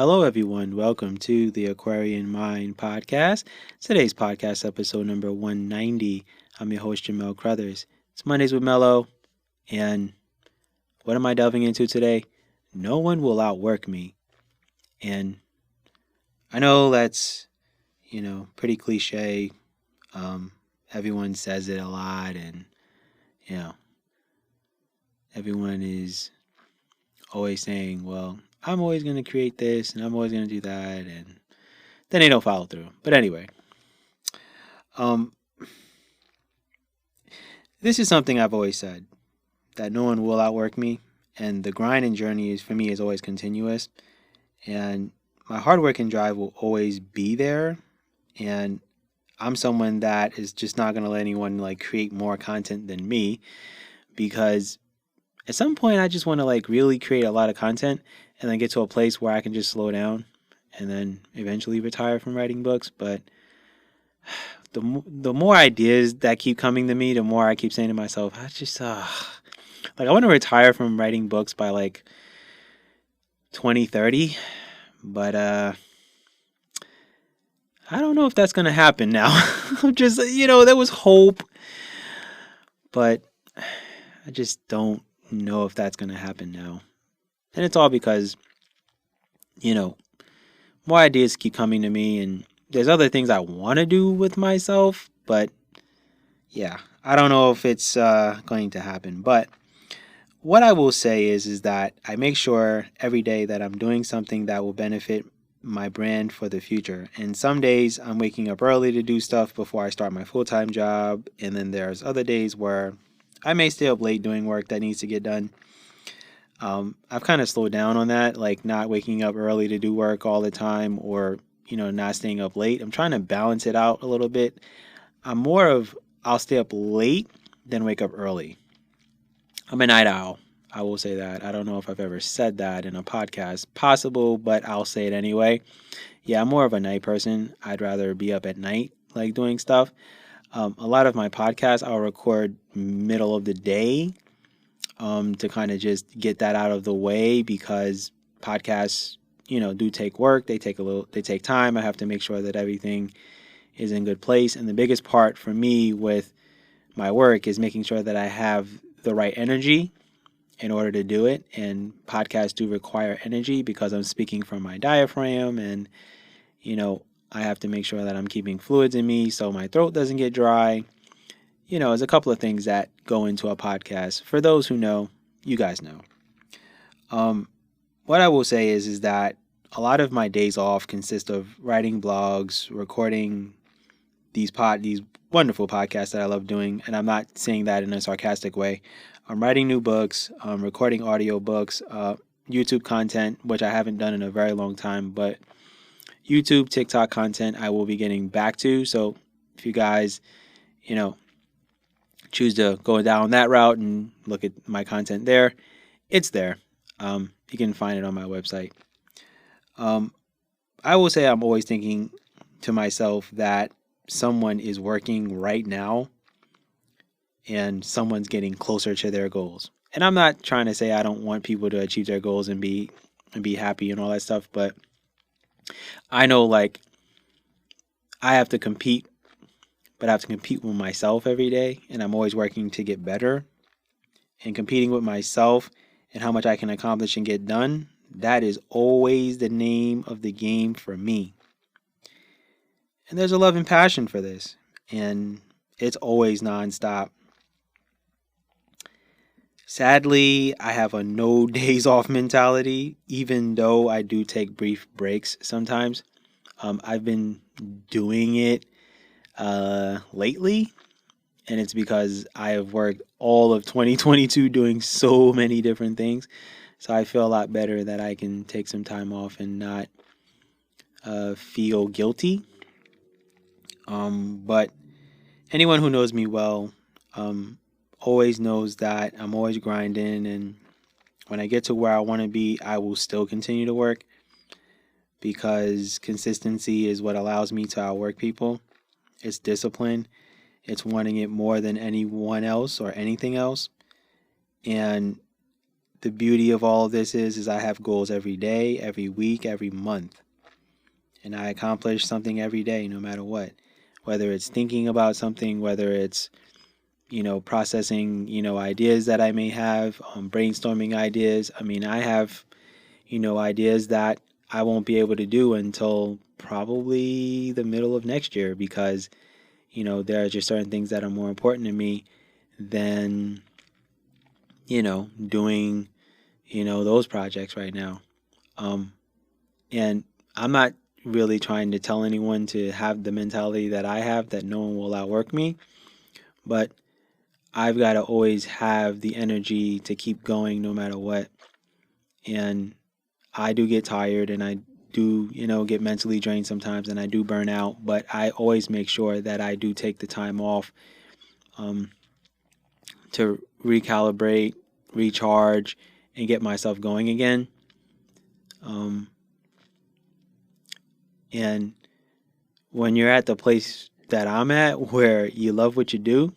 Hello, everyone. Welcome to the Aquarian Mind podcast. Today's podcast episode number 190. I'm your host, Jamel Crothers. It's Mondays with Mello. And what am I delving into today? No one will outwork me. And I know that's, pretty cliche. Everyone says it a lot, and, you know, everyone is always saying, well, I'm always going to create this and I'm always going to do that. And then they don't follow through. But anyway, um, this is something I've always said, that no one will outwork me. And the grind and journey is for me is always continuous. And my hard work and drive will always be there. And I'm someone that is just not going to let anyone create more content than me, because at some point I just want to really create a lot of content and then get to a place where I can just slow down and then eventually retire from writing books. But the more ideas that keep coming to me, the more I keep saying to myself, I want to retire from writing books by 2030, but I don't know if that's going to happen now. I'm just, there was hope, but I just don't know if that's going to happen now. And it's all because, more ideas keep coming to me, and there's other things I want to do with myself, but yeah, I don't know if it's going to happen. But what I will say is that I make sure every day that I'm doing something that will benefit my brand for the future. And some days I'm waking up early to do stuff before I start my full-time job, and then there's other days where I may stay up late doing work that needs to get done. I've kind of slowed down on that, like not waking up early to do work all the time, or not staying up late. I'm trying to balance it out a little bit. I'm more of I'll stay up late than wake up early. I'm a night owl. I will say that. I don't know if I've ever said that in a podcast. Possible, but I'll say it anyway. Yeah, I'm more of a night person. I'd rather be up at night, doing stuff. A lot of my podcasts I'll record middle of the day, to kind of just get that out of the way, because podcasts, do take work. They take time. I have to make sure that everything is in good place. And the biggest part for me with my work is making sure that I have the right energy in order to do it. And podcasts do require energy because I'm speaking from my diaphragm, and, I have to make sure that I'm keeping fluids in me so my throat doesn't get dry. There's a couple of things that go into a podcast. For those who know, you guys know. What I will say is that a lot of my days off consist of writing blogs, recording these wonderful podcasts that I love doing, and I'm not saying that in a sarcastic way. I'm writing new books, recording audio books, YouTube content, which I haven't done in a very long time, but YouTube, TikTok content I will be getting back to. So if you guys, choose to go down that route and look at my content there, it's there. You can find it on my website. I will say I'm always thinking to myself that someone is working right now and someone's getting closer to their goals. And I'm not trying to say I don't want people to achieve their goals and be happy and all that stuff, but I know I have to compete, but I have to compete with myself every day, and I'm always working to get better. And competing with myself and how much I can accomplish and get done, that is always the name of the game for me. And there's a love and passion for this, and it's always nonstop. Sadly, I have a no days off mentality, even though I do take brief breaks sometimes. I've been doing it lately, and it's because I have worked all of 2022 doing so many different things. So I feel a lot better that I can take some time off and not feel guilty. But anyone who knows me well always knows that I'm always grinding, and when I get to where I want to be, I will still continue to work, because consistency is what allows me to outwork people. It's discipline. It's wanting it more than anyone else or anything else. And the beauty of all of this is I have goals every day, every week, every month. And I accomplish something every day, no matter what. Whether it's thinking about something, whether it's, processing, ideas that I may have, brainstorming ideas. I mean, I have, ideas that I won't be able to do until probably the middle of next year because, there are just certain things that are more important to me than, doing, those projects right now. Um, and I'm not really trying to tell anyone to have the mentality that I have that no one will outwork me, but I've got to always have the energy to keep going no matter what. And I do get tired and I do, get mentally drained sometimes and I do burn out, but I always make sure that I do take the time off um, to recalibrate, recharge, and get myself going again. Um, and when you're at the place that I'm at where you love what you do,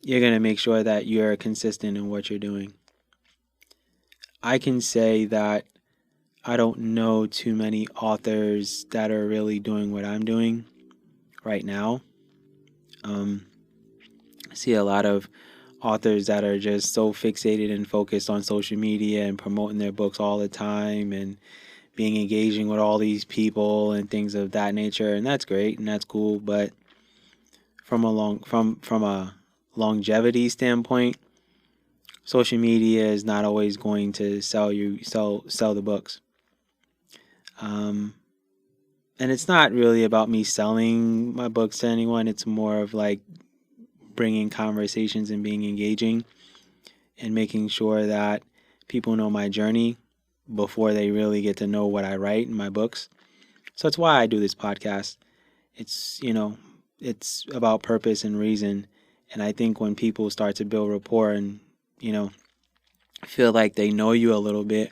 you're going to make sure that you're consistent in what you're doing. I can say that I don't know too many authors that are really doing what I'm doing right now. I see a lot of authors that are just so fixated and focused on social media and promoting their books all the time and being engaging with all these people and things of that nature, and that's great and that's cool, but from a longevity standpoint, social media is not always going to sell the books. And it's not really about me selling my books to anyone. It's more of like bringing conversations and being engaging and making sure that people know my journey before they really get to know what I write in my books. So that's why I do this podcast. It's, it's about purpose and reason. And I think when people start to build rapport and, feel like they know you a little bit,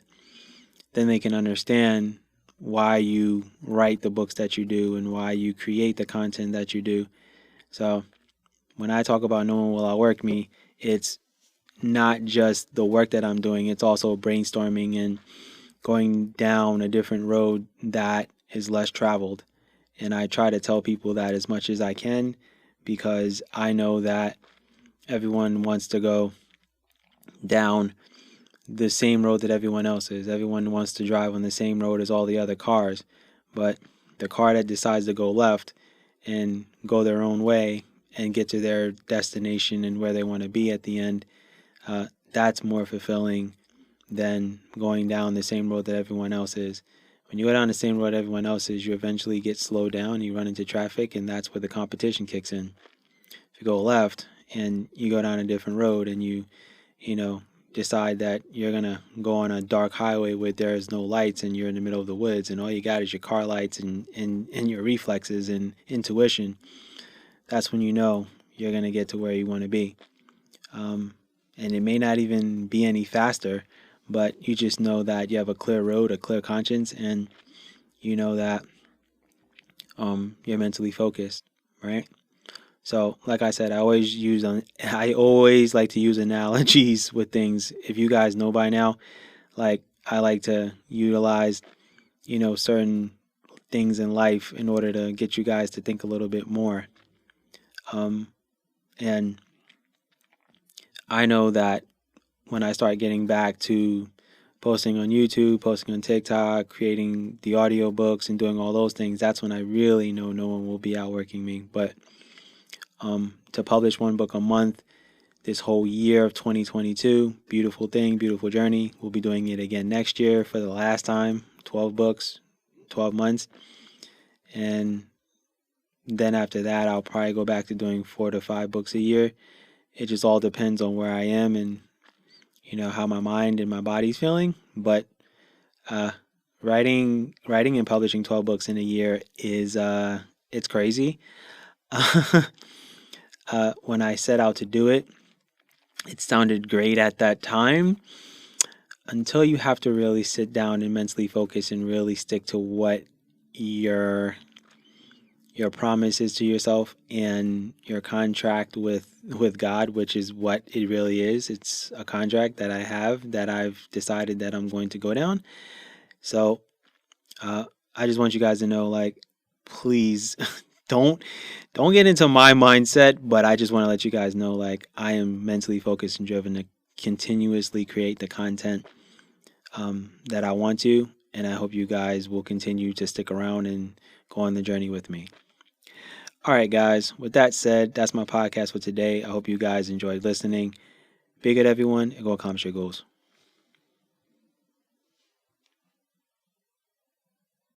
then they can understand why you write the books that you do and why you create the content that you do. So when I talk about no one will outwork me, it's not just the work that I'm doing, it's also brainstorming and going down a different road that is less traveled. And I try to tell people that as much as I can because I know that everyone wants to go down the same road that everyone else is. Everyone wants to drive on the same road as all the other cars. But the car that decides to go left and go their own way and get to their destination and where they want to be at the end, that's more fulfilling than going down the same road that everyone else is. When you go down the same road everyone else is, you eventually get slowed down, you run into traffic, and that's where the competition kicks in. If you go left and you go down a different road and you decide that you're going to go on a dark highway where there's no lights and you're in the middle of the woods and all you got is your car lights and your reflexes and intuition, that's when you know you're going to get to where you want to be. And it may not even be any faster, but you just know that you have a clear road, a clear conscience, and you know that you're mentally focused, right? So, like I said, I always like to use analogies with things. If you guys know by now, like I like to utilize, certain things in life in order to get you guys to think a little bit more. And I know that when I start getting back to posting on YouTube, posting on TikTok, creating the audio books and doing all those things, that's when I really know no one will be outworking me. But to publish one book a month this whole year of 2022, beautiful thing, beautiful journey. We'll be doing it again next year for the last time, 12 books, 12 months. And then after that, I'll probably go back to doing 4 to 5 books a year. It just all depends on where I am and, how my mind and my body's feeling. But writing and publishing 12 books in a year is, it's crazy. When I set out to do it, it sounded great at that time until you have to really sit down and mentally focus and really stick to what your your promises to yourself and your contract with God, which is what it really is. It's a contract that I have that I've decided that I'm going to go down. So uh, I just want you guys to know, like, please don't don't get into my mindset. But I just want to let you guys know, like, I am mentally focused and driven to continuously create the content that I want to, and I hope you guys will continue to stick around and go on the journey with me. All right, guys. With that said, that's my podcast for today. I hope you guys enjoyed listening. Be good, everyone, and go accomplish your goals.